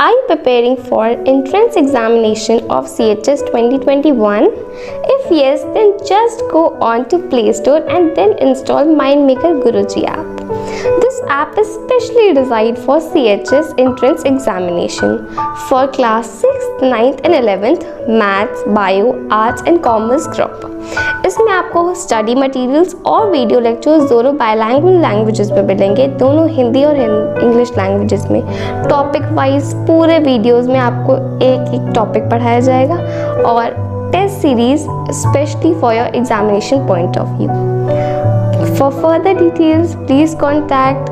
Are you preparing for entrance examination of CHS 2021? If yes, then just go on to Play Store and then install MindMaker Guruji app. This app is specially designed for CHS entrance examination for class 6th, 9th and 11th Maths, Bio, Arts and Commerce group. इसमें आपको study materials और video lectures दोनों bilanguage languages में मिलेंगे, दोनों हिंदी और English languages में। Topic wise पूरे वीडियोस में आपको एक एक टॉपिक पढ़ाया जाएगा और test series specially for your examination point of view. For further details please contact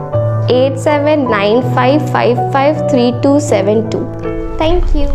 8795553272। Thank you.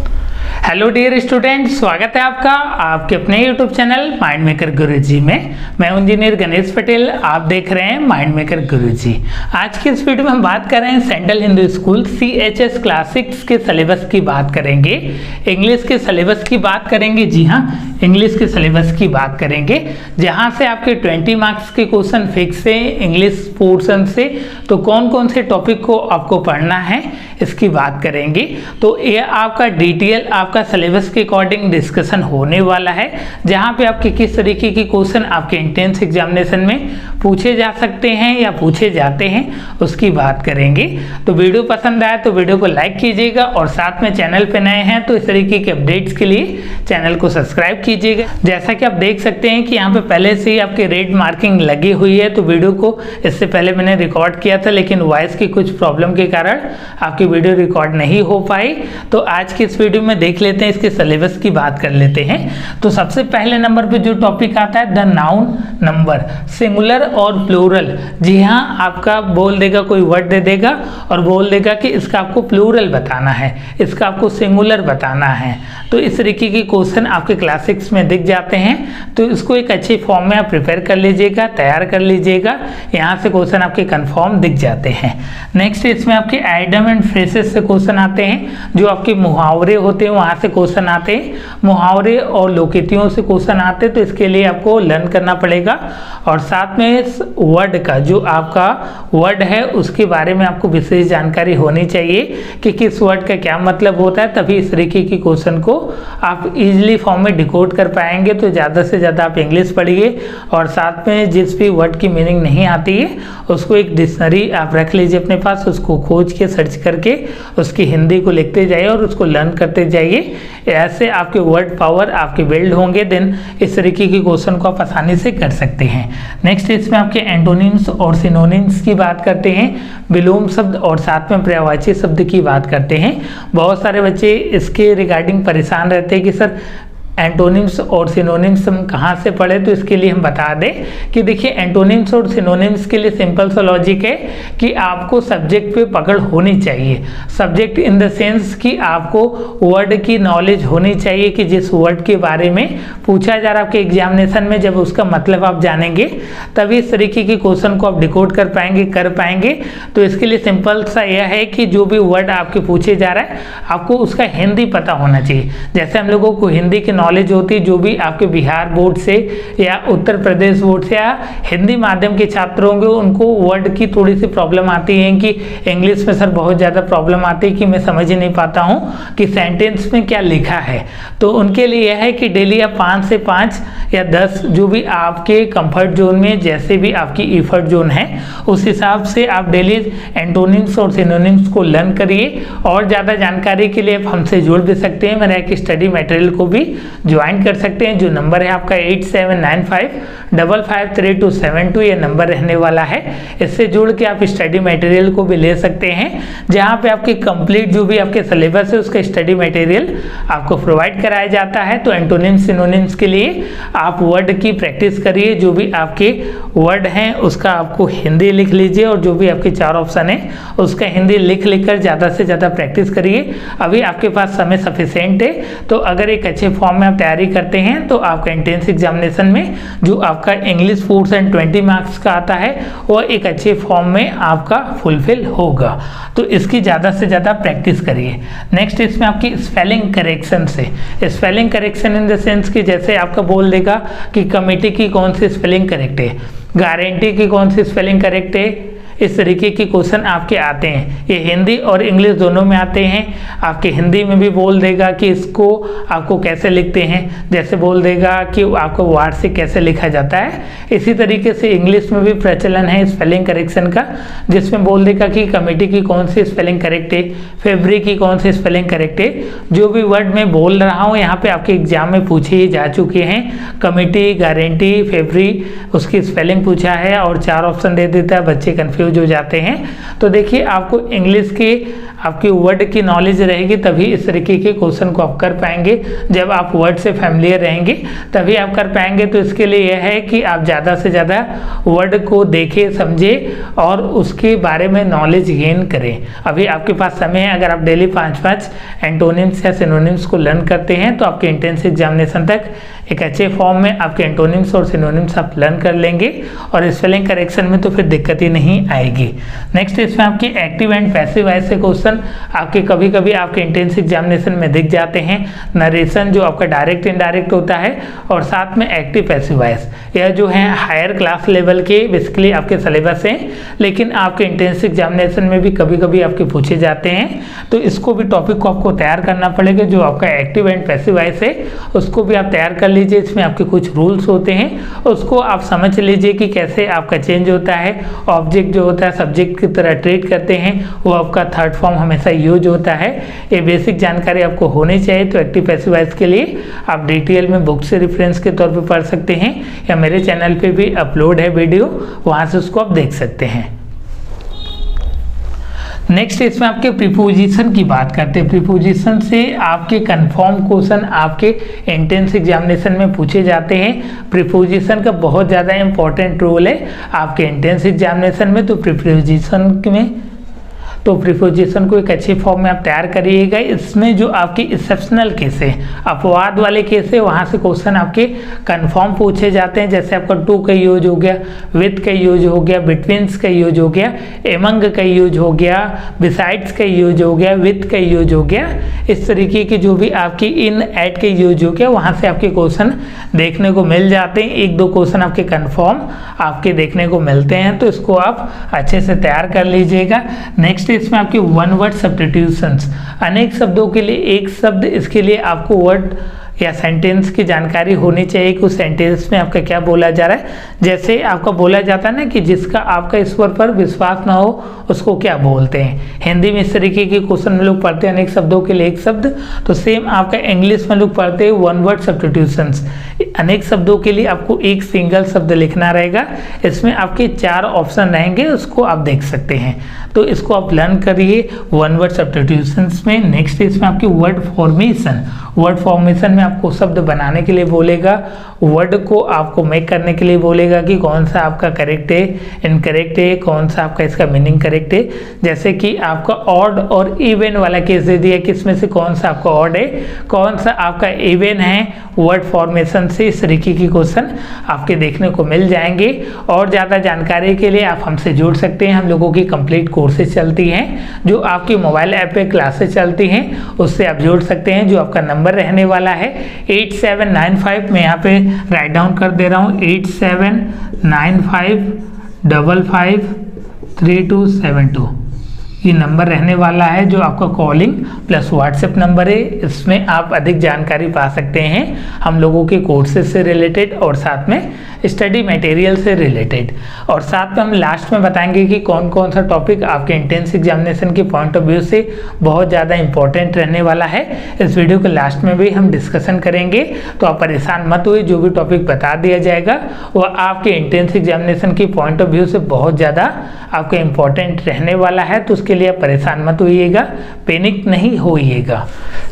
Hello dear student, स्वागत है आपका आपके अपने YouTube channel mind maker Guruji में। मैं इंजीनियर गणेश पटेल, आप देख रहे हैं माइंड मेकर गुरुजी। आज की इस वीडियो में हम बात कर रहे हैं central Hindu school CHS class 6 के सिलेबस की बात करेंगे, इंग्लिश के सिलेबस की बात करेंगे। जी हाँ, इंग्लिश के सिलेबस की बात करेंगे, जहाँ से आपके 20 मार्क्स के क्वेश्चन फिक्स है इंग्लिश पोर्शन से। तो कौन कौन से टॉपिक को आपको पढ़ना है इसकी बात करेंगे। तो ये आपका डिटेल आपका सिलेबस के अकॉर्डिंग डिस्कशन होने वाला है, जहाँ पे आपके किस तरीके के क्वेश्चन आपके एंट्रेंस एग्जामिनेशन में पूछे जा सकते हैं या पूछे जाते हैं उसकी बात करेंगे। तो वीडियो पसंद आए तो वीडियो को लाइक कीजिएगा और साथ में चैनल पे नए हैं तो इस तरीके के अपडेट्स के लिए चैनल को सब्सक्राइब कीजिएगा। जैसा कि आप देख सकते हैं कि यहाँ पे पहले से ही आपके रेड मार्किंग लगी हुई है। तो वीडियो को इससे पहले मैंने रिकॉर्ड किया था, लेकिन वॉइस की कुछ प्रॉब्लम के कारण आपकी वीडियो रिकॉर्ड नहीं हो पाई। तो आज की इस वीडियो में देख लेते हैं, इसके सिलेबस की बात कर लेते हैं। तो सबसे पहले नंबर पे जो टॉपिक आता है द नाउन नंबर, सिंगुलर और प्लूरल। जी हाँ, आपका बोल देगा, कोई वर्ड दे देगा और बोल देगा कि इसका आपको प्लूरल बताना है, इसका आपको सिंगुलर बताना है। तो इस तरीके के क्वेश्चन आपके क्लास 6 में दिख जाते हैं। तो इसको एक अच्छे फॉर्म में आप प्रिपेयर कर लीजिएगा, तैयार कर लीजिएगा। यहाँ से क्वेश्चन आपके कंफर्म दिख जाते हैं। नेक्स्ट इसमें आपके आइडियम एंड फ्रेसेस से क्वेश्चन आते हैं, जो आपके मुहावरे होते हैं वहाँ से क्वेश्चन आते हैं, मुहावरे और लोकेतियों से क्वेश्चन आते हैं। तो इसके लिए आपको लर्न करना पड़ेगा और साथ में इस वर्ड का जो आपका वर्ड है उसके बारे में आपको विशेष जानकारी होनी चाहिए कि किस वर्ड का क्या मतलब होता है, तभी इस तरीके की क्वेश्चन को आप इजीली फॉर्म में डिकोड कर पाएंगे। तो ज़्यादा से ज़्यादा आप इंग्लिश पढ़िए और साथ में जिस भी वर्ड की मीनिंग नहीं आती है उसको एक डिक्शनरी आप रख लीजिए अपने पास, उसको खोज के सर्च करके उसकी हिंदी को लिखते जाइए और उसको लर्न करते जाइए। ऐसे आपके वर्ड पावर आपके बिल्ड होंगे, देन इस तरीके के क्वेश्चन को आप आसानी से कर सकते हैं। नेक्स्ट इसमें आपके एंटोनिम्स और सिनोनिम्स की बात करते हैं, विलोम शब्द और साथ में पर्यायवाची शब्द की बात करते हैं। बहुत सारे बच्चे इसके रिगार्डिंग परेशान रहते हैं कि सर एंटोनिम्स और सिनोनिम्स हम कहाँ से पढ़े। तो इसके लिए हम बता दें कि देखिए एंटोनिम्स और सिनोनिम्स के लिए सिंपल सा लॉजिक है कि आपको सब्जेक्ट पे पकड़ होनी चाहिए। सब्जेक्ट इन द सेंस कि आपको वर्ड की नॉलेज होनी चाहिए कि जिस वर्ड के बारे में पूछा जा रहा है आपके एग्जामिनेशन में, जब उसका मतलब आप जानेंगे तभी इस तरीके के क्वेश्चन को आप डिकोड कर पाएंगे। तो इसके लिए सिंपल सा यह है कि जो भी वर्ड आपके पूछे जा रहा है आपको उसका हिंदी पता होना चाहिए। जैसे हम लोगों को हिंदी की नॉलेज होती है, जो भी आपके बिहार बोर्ड से या उत्तर प्रदेश बोर्ड से या हिंदी माध्यम के छात्र होंगे उनको वर्ड की थोड़ी सी प्रॉब्लम आती है कि इंग्लिश में सर बहुत ज़्यादा प्रॉब्लम आती है कि मैं समझ ही नहीं पाता हूँ कि सेंटेंस में क्या लिखा है। तो उनके लिए यह है कि डेली आप 5 से 5 या 10 जो भी आपके कंफर्ट जोन में जैसे भी आपकी एफर्ट जोन है उस हिसाब से आप डेली एंटोनिम्स और सिनोनिम्स को लर्न करिए। और ज़्यादा जानकारी के लिए आप हमसे जुड़ भी सकते हैं, मेरा एक स्टडी मटेरियल को भी ज्वाइन कर सकते हैं। जो नंबर है आपका 8795553272, ये नंबर रहने वाला है। इससे जुड़ के आप स्टडी मटेरियल को भी ले सकते हैं, जहां पे आपके कंप्लीट जो भी आपके सिलेबस है उसका स्टडी मटेरियल आपको प्रोवाइड कराया जाता है। तो एंटोनिम्स सिनोनिम्स के लिए आप वर्ड की प्रैक्टिस करिए, जो भी आपके वर्ड हैं उसका आपको हिंदी लिख लीजिए और जो भी आपके 4 ऑप्शन है उसका हिंदी लिख कर ज़्यादा से ज़्यादा प्रैक्टिस करिए। अभी आपके पास समय सफिशिएंट है, तो अगर एक अच्छे फॉर्म में आप तैयारी करते हैं तो आपका एंट्रेंस एग्जामिनेशन में जो आपका इंग्लिश पोर्शन 20 मार्क्स का आता है वो एक अच्छे फॉर्म में आपका फुलफिल होगा। तो इसकी ज़्यादा से ज़्यादा प्रैक्टिस करिए। नेक्स्ट इसमें आपकी स्पेलिंग करेक्शन से, spelling correction in the sense कि जैसे आपका बोल देगा कि कमेटी की कौन सी स्पेलिंग करेक्ट है, गारंटी की कौन सी स्पेलिंग करेक्ट है, इस तरीके के क्वेश्चन आपके आते हैं। ये हिंदी और इंग्लिश दोनों में आते हैं। आपके हिंदी में भी बोल देगा कि इसको आपको कैसे लिखते हैं, जैसे बोल देगा कि आपको वार्ड से कैसे लिखा जाता है। इसी तरीके से इंग्लिश में भी प्रचलन है स्पेलिंग करेक्शन का, जिसमें बोल देगा कि कमेटी की कौन सी स्पेलिंग करेक्ट है, फेब्रिक की कौन सी स्पेलिंग करेक्ट है। जो भी वर्ड मैं बोल रहा हूँ यहाँ पे आपके एग्जाम में पूछे जा चुके हैं। कमेटी, गारंटी, फेब्रिक, उसकी स्पेलिंग पूछा है और 4 ऑप्शन दे देता है, बच्चे कंफ्यूज हो जाते हैं। तो देखिए आपको इंग्लिश के आपकी वर्ड की नॉलेज रहेगी तभी इस तरीके के क्वेश्चन को आप कर पाएंगे। जब आप वर्ड से फैमिलियर रहेंगे तभी आप कर पाएंगे। तो इसके लिए यह है कि आप ज़्यादा से ज़्यादा वर्ड को देखें, समझें और उसके बारे में नॉलेज गेन करें। अभी आपके पास समय है, अगर आप डेली 5-5 एंटोनिम्स या सिनोनिम्स को लर्न करते हैं तो आपके एंट्रेंस एग्जामिनेशन तक एक अच्छे फॉर्म में आपके एंटोनिम्स और सिनोनिम्स आप लर्न कर लेंगे और स्पेलिंग करेक्शन में तो फिर दिक्कत ही नहीं आएगी। नेक्स्ट इसमें आपकी एक्टिव एंड पैसिव वॉइस से क्वेश्चन आपके कभी कभी आपके एंट्रेंस एग्जामिनेशन में दिख जाते हैं। नरेशन जो आपका डायरेक्ट इनडायरेक्ट होता है और साथ में एक्टिव पैसिव वॉइस, यह जो है हायर क्लास लेवल के बेसिकली आपके सिलेबस हैं, लेकिन आपके एंट्रेंस एग्जामिनेशन में भी कभी कभी आपके पूछे जाते हैं। तो इसको भी टॉपिक को आपको तैयार करना पड़ेगा। जो आपका एक्टिव एंड पैसिव वॉइस है उसको भी आप तैयार कर लीजिए। इसमें आपके कुछ रूल्स होते हैं, उसको आप समझ लीजिए कि कैसे आपका चेंज होता है। ऑब्जेक्ट जो होता है सब्जेक्ट की तरह ट्रीट करते हैं, वो आपका थर्ड फॉर्म हमेशा यूज होता है। ये बेसिक जानकारी आपको होनी चाहिए। तो एक्टिव पैसिव वॉइस के लिए आप डिटेल में बुक से रेफरेंस के तौर पे पढ़ सकते हैं या मेरे चैनल पे भी अपलोड है वीडियो, वहाँ से उसको आप देख सकते हैं। नेक्स्ट इसमें आपके प्रीपोजिशन की बात करते हैं। प्रीपोजिशन से आपके कंफर्म क्वेश्चन आपके एंट्रेंस एग्जामिनेशन में पूछे जाते हैं। प्रीपोजिशन का बहुत ज़्यादा इंपॉर्टेंट रोल है आपके एंट्रेंस एग्जामिनेशन में। तो प्रीपोजिशन को एक अच्छे फॉर्म में आप तैयार करिएगा। इसमें जो आपके एक्सेप्शनल केस है, अपवाद वाले केस है, वहाँ से क्वेश्चन आपके कंफर्म पूछे जाते हैं। जैसे आपका टू का यूज हो गया, विथ का यूज हो गया, बिटवीन्स का यूज हो गया, एमंग का यूज हो गया, बिसाइड्स का यूज हो गया, विथ का यूज हो गया। इस तरीके के जो भी आपकी इन एट के यूज हो गया, वहाँ से आपके क्वेश्चन देखने को मिल जाते हैं। 1-2 क्वेश्चन आपके कंफर्म आपके देखने को मिलते हैं। तो इसको आप अच्छे से तैयार कर लीजिएगा। नेक्स्ट इसमें आपके वन वर्ड सब्स्टिट्यूशंस, अनेक शब्दों के लिए एक शब्द, इसके लिए आपको वर्ड या सेंटेंस की जानकारी होनी चाहिए कि उस सेंटेंस में आपका क्या बोला जा रहा है। जैसे आपका बोला जाता है ना कि जिसका आपका ईश्वर पर विश्वास ना हो उसको क्या बोलते हैं। हिंदी में इस तरीके के क्वेश्चन में लोग पढ़ते हैं अनेक शब्दों के लिए एक शब्द। तो सेम आपका इंग्लिश में लोग पढ़ते हैं वन वर्ड सब्स्टिट्यूशंस, अनेक शब्दों के लिए आपको एक सिंगल शब्द लिखना रहेगा। इसमें आपके 4 ऑप्शन रहेंगे, उसको आप देख सकते हैं। तो इसको आप लर्न करिए वन वर्ड सब्स्टिट्यूशंस में। नेक्स्ट इसमें आपकी वर्ड फॉर्मेशन, वर्ड फॉर्मेशन में आपको शब्द बनाने के लिए बोलेगा, वर्ड को आपको मेक करने के लिए बोलेगा कि कौन सा आपका करेक्ट है, इनकरेक्ट है, कौन सा आपका इसका मीनिंग करेक्ट है। जैसे कि आपका ऑड और इवन वाला केस दे दिया कि इसमें से कौन सा आपका ऑड है, कौन सा आपका इवन है। वर्ड फॉर्मेशन से इस तरीके की क्वेश्चन आपके देखने को मिल जाएंगे। और ज़्यादा जानकारी के लिए आप हमसे जुड़ सकते हैं। हम लोगों की कंप्लीट कोर्सेज चलती हैं जो आपकी मोबाइल ऐप पे क्लासेस चलती हैं, उससे आप जुड़ सकते हैं। जो आपका नंबर रहने वाला है 8795, मैं यहाँ पे राइट डाउन कर दे रहा हूँ 8795553272। ये नंबर रहने वाला है जो आपका कॉलिंग प्लस व्हाट्सएप नंबर है। इसमें आप अधिक जानकारी पा सकते हैं हम लोगों के कोर्सेज से रिलेटेड और साथ में स्टडी मटेरियल से रिलेटेड। और साथ में हम लास्ट में बताएंगे कि कौन कौन सा टॉपिक आपके एंट्रेंस एग्जामिनेशन के पॉइंट ऑफ व्यू से बहुत ज़्यादा इंपॉर्टेंट रहने वाला है। इस वीडियो के लास्ट में भी हम डिस्कशन करेंगे, तो आप परेशान मत हुए। जो भी टॉपिक बता दिया जाएगा वो आपके एंट्रेंस एग्जामिनेशन की पॉइंट ऑफ व्यू से बहुत ज़्यादा आपका इंपॉर्टेंट रहने वाला है। तो उसके लिए आप परेशान मत होइएगा, पैनिक नहीं होइएगा।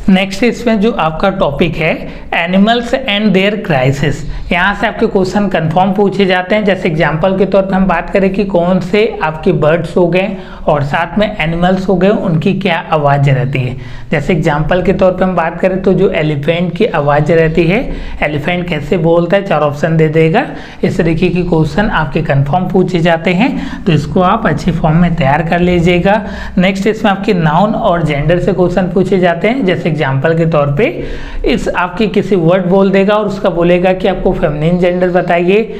नेक्स्ट इसमें जो आपका टॉपिक है एनिमल्स एंड देयर क्राइसिस, यहाँ से आपके क्वेश्चन कंफर्म पूछे जाते हैं। जैसे एग्जांपल के तौर पे हम बात करें कि कौन से आपके बर्ड्स हो गए और साथ में एनिमल्स हो गए, उनकी क्या आवाज़ रहती है। जैसे एग्जांपल के तौर पे हम बात करें तो जो एलिफेंट की आवाज़ रहती है, एलिफेंट कैसे बोलता है, 4 ऑप्शन दे देगा। इस तरीके के क्वेश्चन आपके कंफर्म पूछे जाते हैं, तो इसको आप अच्छे फॉर्म में तैयार कर लीजिएगा। नेक्स्ट इसमें आपके नाउन और जेंडर से क्वेश्चन पूछे जाते हैं। जैसे एग्जांपल के तौर पे इस आपके किसी वर्ड बोल देगा और उसका बोलेगा कि आपको फेमिनिन जेंडर बताइए,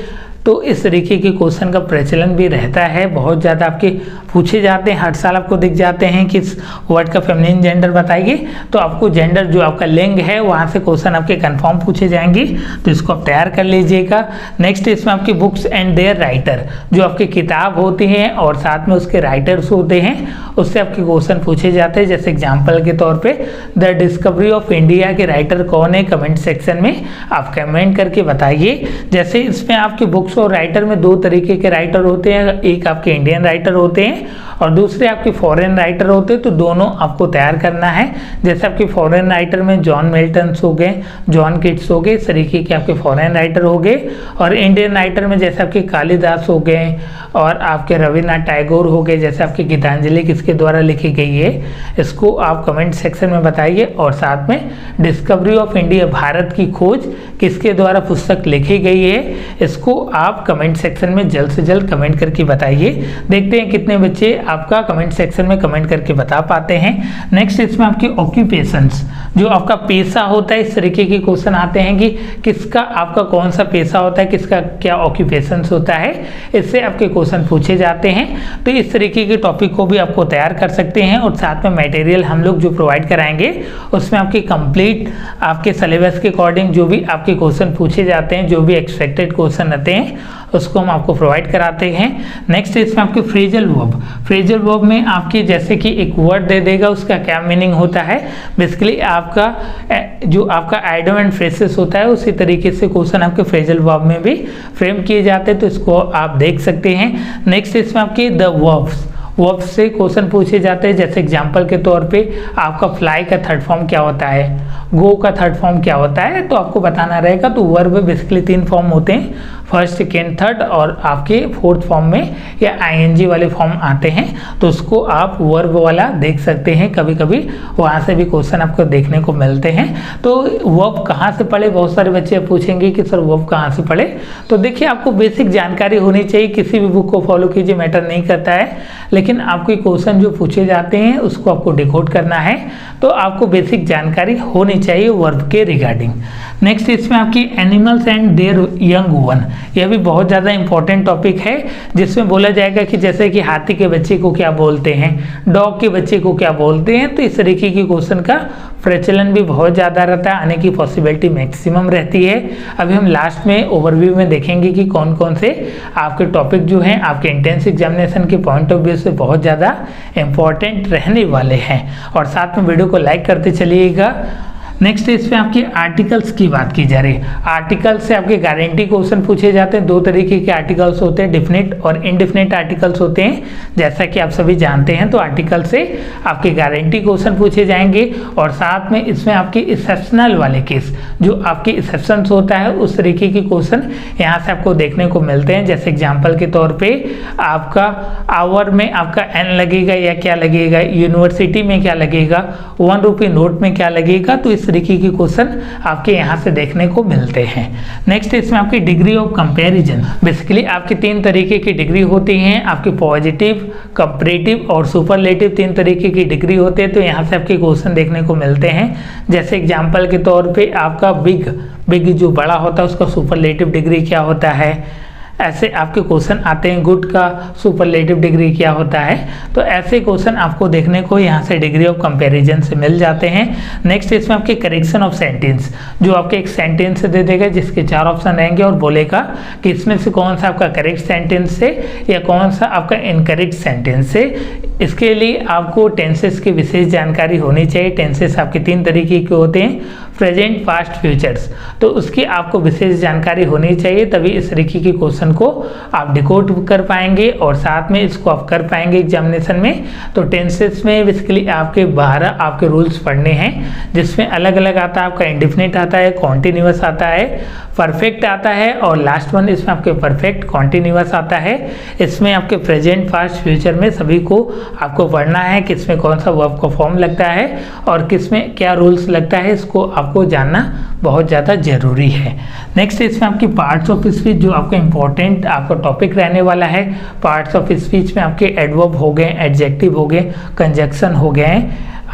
तो इस तरीके के क्वेश्चन का प्रचलन भी रहता है, बहुत ज़्यादा आपके पूछे जाते हैं, हर साल आपको दिख जाते हैं कि इस वर्ड का फेमिनिन जेंडर बताइए, तो आपको जेंडर जो आपका लिंग है वहाँ से क्वेश्चन आपके कंफर्म पूछे जाएंगे, तो इसको आप तैयार कर लीजिएगा। नेक्स्ट इसमें आपकी बुक्स एंड देयर राइटर, जो आपकी किताब होती हैं और साथ में उसके राइटर्स होते हैं, उससे आपके क्वेश्चन पूछे जाते हैं। जैसे एग्जाम्पल के तौर पे द डिस्कवरी ऑफ इंडिया के राइटर कौन है, कमेंट सेक्शन में आप कमेंट करके बताइए। जैसे इसमें आपके बुक्स और राइटर में दो तरीके के राइटर होते हैं, एक आपके इंडियन राइटर होते हैं और दूसरे आपके फॉरेन राइटर होते हैं, तो दोनों आपको तैयार करना है। जैसे आपके फॉरेन राइटर में जॉन मिल्टन्स हो गए, जॉन किट्स हो गए, इस तरीके के आपके फॉरेन राइटर हो गए, और इंडियन राइटर में जैसे आपके कालिदास हो गए और आपके रविन्द्रनाथ टैगोर हो गए, जैसे आपकी गीतांजलि किसके द्वारा लिखी गई है, इसको आप कमेंट सेक्शन में बताइए। और साथ में डिस्कवरी ऑफ इंडिया, भारत की खोज किसके द्वारा पुस्तक लिखी गई है, इसको आप कमेंट सेक्शन में जल्द से जल्द कमेंट करके बताइए। देखते हैं कितने बच्चे आपका कमेंट सेक्शन में कमेंट करके बता पाते हैं। नेक्स्ट इसमें आपकी ऑक्यूपेशंस, जो आपका पेशा होता है, इस तरीके के क्वेश्चन आते हैं कि किसका आपका कौन सा पेशा होता है, किसका क्या ऑक्यूपेशंस होता है, इससे आपके क्वेश्चन पूछे जाते हैं। तो इस तरीके के टॉपिक को भी आपको तैयार कर सकते हैं। और साथ में मटेरियल हम लोग जो प्रोवाइड कराएंगे उसमें आपकी कंप्लीट आपके सिलेबस के अकॉर्डिंग जो भी आपके क्वेश्चन पूछे जाते हैं, जो भी एक्सपेक्टेड क्वेश्चन रहते हैं, उसको हम आपको प्रोवाइड कराते हैं। नेक्स्ट इसमें आपके फ्रेजल वर्ब, फ्रेजल वर्ब में आपकी जैसे कि एक वर्ड दे देगा, उसका क्या मीनिंग होता है, बेसिकली आपका जो आपका आइडियम एंड फ्रेसेस होता है, उसी तरीके से क्वेश्चन आपके फ्रेजल वर्ब में भी फ्रेम किए जाते हैं, तो इसको आप देख सकते हैं। नेक्स्ट इसमें आपकी द वर्ब्स, वर्ब से क्वेश्चन पूछे जाते हैं। जैसे एग्जांपल के तौर पे आपका फ्लाई का थर्ड फॉर्म क्या होता है, गो का थर्ड फॉर्म क्या होता है, तो आपको बताना रहेगा। तो वर्ब बेसिकली 3 फॉर्म होते हैं, फर्स्ट, सेकेंड, थर्ड, और आपके फोर्थ फॉर्म में या आईएनजी वाले फॉर्म आते हैं, तो उसको आप वर्ब वाला देख सकते हैं। कभी कभी वहाँ से भी क्वेश्चन आपको देखने को मिलते हैं। तो वर्ब कहाँ से पढ़े, बहुत सारे बच्चे पूछेंगे कि सर वर्ब कहाँ से पढ़े, तो देखिए आपको बेसिक जानकारी होनी चाहिए। किसी भी बुक को फॉलो कीजिए, मैटर नहीं करता है, लेकिन आपके क्वेश्चन जो पूछे जाते हैं उसको आपको डिकोड करना है, तो आपको बेसिक जानकारी होनी चाहिए वर्ब के रिगार्डिंग। नेक्स्ट इसमें आपकी animals and there young one, यह भी बहुत ज़्यादा इंपॉर्टेंट टॉपिक है, जिसमें बोला जाएगा कि जैसे कि हाथी के बच्चे को क्या बोलते हैं, डॉग के बच्चे को क्या बोलते हैं, तो इस तरीके की क्वेश्चन का प्रचलन भी बहुत ज़्यादा रहता है, आने की पॉसिबिलिटी मैक्सिमम रहती है। अभी हम लास्ट में ओवरव्यू में देखेंगे कि कौन कौन से आपके टॉपिक जो हैं आपके एंट्रेंस एग्जामिनेशन के पॉइंट ऑफ व्यू से बहुत ज़्यादा इंपॉर्टेंट रहने वाले हैं, और साथ में वीडियो को लाइक करते चलिएगा। नेक्स्ट इसमें आपकी आर्टिकल्स की बात की जा रही है। आर्टिकल से आपके गारंटी क्वेश्चन पूछे जाते हैं। 2 तरीके के आर्टिकल्स होते हैं, डिफिनिट और इनडिफिनिट आर्टिकल्स होते हैं, जैसा कि आप सभी जानते हैं। तो आर्टिकल से आपके गारंटी क्वेश्चन पूछे जाएंगे, और साथ में इसमें आपकी एक्सेप्शनल वाले केस, जो आपके एक्सेप्शंस होता है, उस तरीके के क्वेश्चन यहाँ से आपको देखने को मिलते हैं। जैसे एग्जाम्पल के तौर पर आपका आवर में आपका एन लगेगा या क्या लगेगा, यूनिवर्सिटी में क्या लगेगा, 1 रुपये नोट में क्या लगेगा, तो इस तरीके के क्वेश्चन आपके यहाँ से देखने को मिलते हैं। नेक्स्ट इसमें आपकी डिग्री ऑफ कंपैरिजन, बेसिकली आपकी 3 तरीके की डिग्री होती हैं, आपकी पॉजिटिव, कंपैरेटिव और सुपरलेटिव 3 तरीके की डिग्री होते हैं। तो यहाँ से आपके क्वेश्चन देखने को मिलते हैं। जैसे एग्जांपल के तौर पे आपका बिग जो बड़ा होता है उसका सुपरलेटिव डिग्री क्या होता है, ऐसे आपके क्वेश्चन आते हैं। गुड का सुपरलेटिव डिग्री क्या होता है, तो ऐसे क्वेश्चन आपको देखने को यहाँ से डिग्री ऑफ कंपैरिजन से मिल जाते हैं। नेक्स्ट इसमें आपके करेक्शन ऑफ सेंटेंस, जो आपके एक सेंटेंस दे देगा जिसके 4 ऑप्शन रहेंगे और बोलेगा कि इसमें से कौन सा आपका करेक्ट सेंटेंस है या कौन सा आपका इनकरेक्ट सेंटेंस है। इसके लिए आपको टेंसेस की विशेष जानकारी होनी चाहिए। टेंसेस आपके 3 तरीके के होते हैं, प्रेजेंट, पास्ट, फ्यूचर्स, तो उसकी आपको विशेष जानकारी होनी चाहिए, तभी इस तरीके के क्वेश्चन को आप डिकोड कर पाएंगे और साथ में इसको आप कर पाएंगे एग्जामिनेशन में। तो टेंसेस में बेसिकली आपके 12 आपके रूल्स पढ़ने हैं, जिसमें अलग अलग आता है। आपका इंडेफिनिट आता है, कॉन्टिन्यूअस आता है, परफेक्ट आता है, और लास्ट वन इसमें आपके परफेक्ट कॉन्टिन्यूअस आता है। इसमें आपके प्रेजेंट, पास्ट, फ्यूचर में सभी को आपको पढ़ना है, किसमें कौन सा वर्ब का फॉर्म लगता है और किसमें क्या रूल्स लगता है, इसको आपको जानना बहुत ज़्यादा जरूरी है। नेक्स्ट इसमें आपकी पार्ट्स ऑफ स्पीच, जो आपका इंपॉर्टेंट आपका टॉपिक रहने वाला है। पार्ट्स ऑफ स्पीच में आपके एडवर्ब हो गए, एडजेक्टिव हो गए, कंजक्शन हो गए,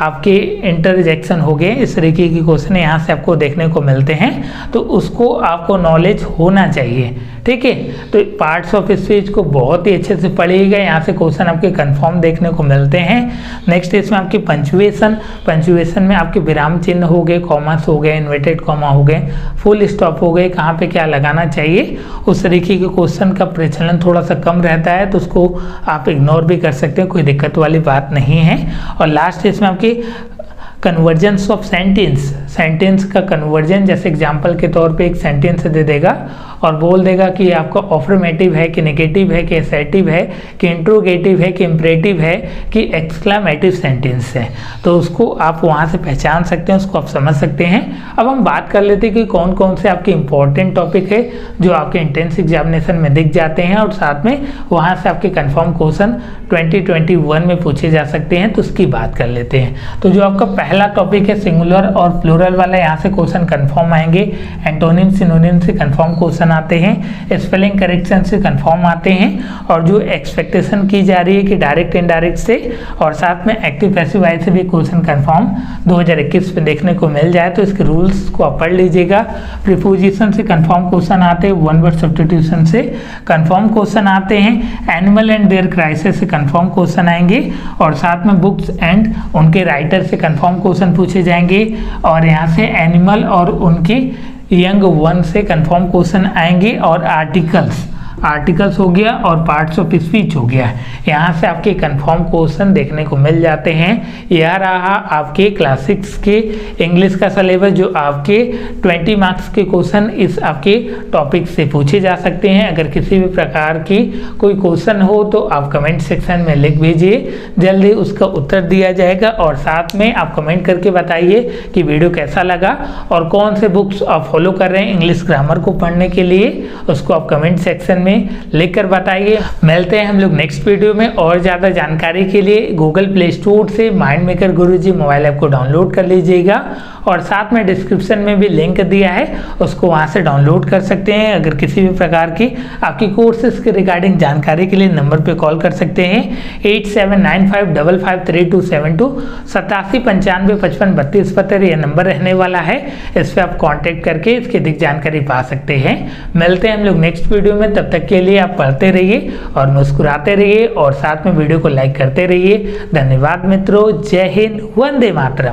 आपके इंटरजेक्शन हो गए, इस तरीके के क्वेश्चन यहाँ से आपको देखने को मिलते हैं, तो उसको आपको नॉलेज होना चाहिए। ठीक है, तो पार्ट्स ऑफ स्पीच को बहुत ही अच्छे से पढ़िएगा, यहाँ से क्वेश्चन आपके कंफर्म देखने को मिलते हैं। नेक्स्ट इसमें आपकी पंचुएशन में आपके विराम चिन्ह हो गए, कॉमास हो गए, इन्वर्टेड कॉमा हो गए, फुल स्टॉप हो गए, कहाँ पे क्या लगाना चाहिए, उस तरीके के क्वेश्चन का प्रचलन थोड़ा सा कम रहता है, तो उसको आप इग्नोर भी कर सकते हैं, कोई दिक्कत वाली बात नहीं है। और लास्ट इसमें आपकी कन्वर्जेंस ऑफ सेंटेंस का कन्वर्जन, जैसे एग्जाम्पल के तौर पे एक सेंटेंस दे देगा और बोल देगा कि आपका ऑफर्मेटिव है कि नेगेटिव है कि असर्टिव है कि इंट्रोगेटिव है कि इम्परेटिव है कि एक्सक्लामेटिव सेंटेंस है, तो उसको आप वहाँ से पहचान सकते हैं, उसको आप समझ सकते हैं। अब हम बात कर लेते हैं कि कौन कौन से आपके इंपॉर्टेंट टॉपिक है जो आपके एंट्रेंस एग्जामिनेशन में दिख जाते हैं और साथ में वहाँ से आपके कन्फर्म क्वेश्चन 2021 में पूछे जा सकते हैं, तो उसकी बात कर लेते हैं। तो जो आपका पहला टॉपिक है सिंगुलर और प्लूरल वाला, यहाँ से क्वेश्चन कंफर्म आएंगे, एंटोनिम सिनोनिम से कंफर्म क्वेश्चन आते हैं, स्पेलिंग करेक्शन से कंफर्म आते हैं, और जो एक्सपेक्टेशन की जा रही है कि डायरेक्ट इनडायरेक्ट से, और साथ में एक्टिव पैसिव वॉइस से भी क्वेश्चन कंफर्म 2021 में देखने को मिल जाए, तो इसके रूल्स को आप पढ़ लीजिएगा। प्रीपोजिशन से कंफर्म क्वेश्चन आते हैं, वन वर्ड सब्स्टिट्यूशन से कंफर्म क्वेश्चन आते हैं, एनिमल एंड देयर क्राइसिस से कंफर्म क्वेश्चन आएंगे, और साथ में बुक्स एंड उनके राइटर से कंफर्म क्वेश्चन पूछे जाएंगे, और यहाँ से एनिमल और उनके यंग वन से कंफर्म क्वेश्चन आएंगे, और आर्टिकल्स हो गया और पार्ट्स ऑफ स्पीच हो गया, यहाँ से आपके कंफर्म क्वेश्चन देखने को मिल जाते हैं। यह रहा आपके क्लास 6 के इंग्लिश का सिलेबस, जो आपके 20 मार्क्स के क्वेश्चन इस आपके टॉपिक से पूछे जा सकते हैं। अगर किसी भी प्रकार की कोई क्वेश्चन हो तो आप कमेंट सेक्शन में लिख भेजिए, जल्दी उसका उत्तर दिया जाएगा, और साथ में आप कमेंट करके बताइए कि वीडियो कैसा लगा और कौन से बुक्स आप फॉलो कर रहे हैं इंग्लिश ग्रामर को पढ़ने के लिए, उसको आप कमेंट सेक्शन में लिखकर बताइए। मिलते हैं हम लोग नेक्स्ट वीडियो में, और ज़्यादा जानकारी के लिए गूगल प्ले स्टोर से माइंड मेकर गुरुजी मोबाइल ऐप को डाउनलोड कर लीजिएगा, और साथ में डिस्क्रिप्शन में भी लिंक दिया है, उसको वहाँ से डाउनलोड कर सकते हैं। अगर किसी भी प्रकार की आपकी कोर्सेज के रिगार्डिंग जानकारी के लिए नंबर पे कॉल कर सकते हैं 8795553272, 8795553272 यह नंबर रहने वाला है, इस पर आप कॉन्टेक्ट करके इसकी अधिक जानकारी पा सकते हैं। मिलते हैं हम लोग नेक्स्ट वीडियो में, तब तक के लिए आप पढ़ते रहिए और मुस्कुराते रहिए, और साथ में वीडियो को लाइक करते रहिए। धन्यवाद मित्रों, जय हिंद, वंदे मातरम।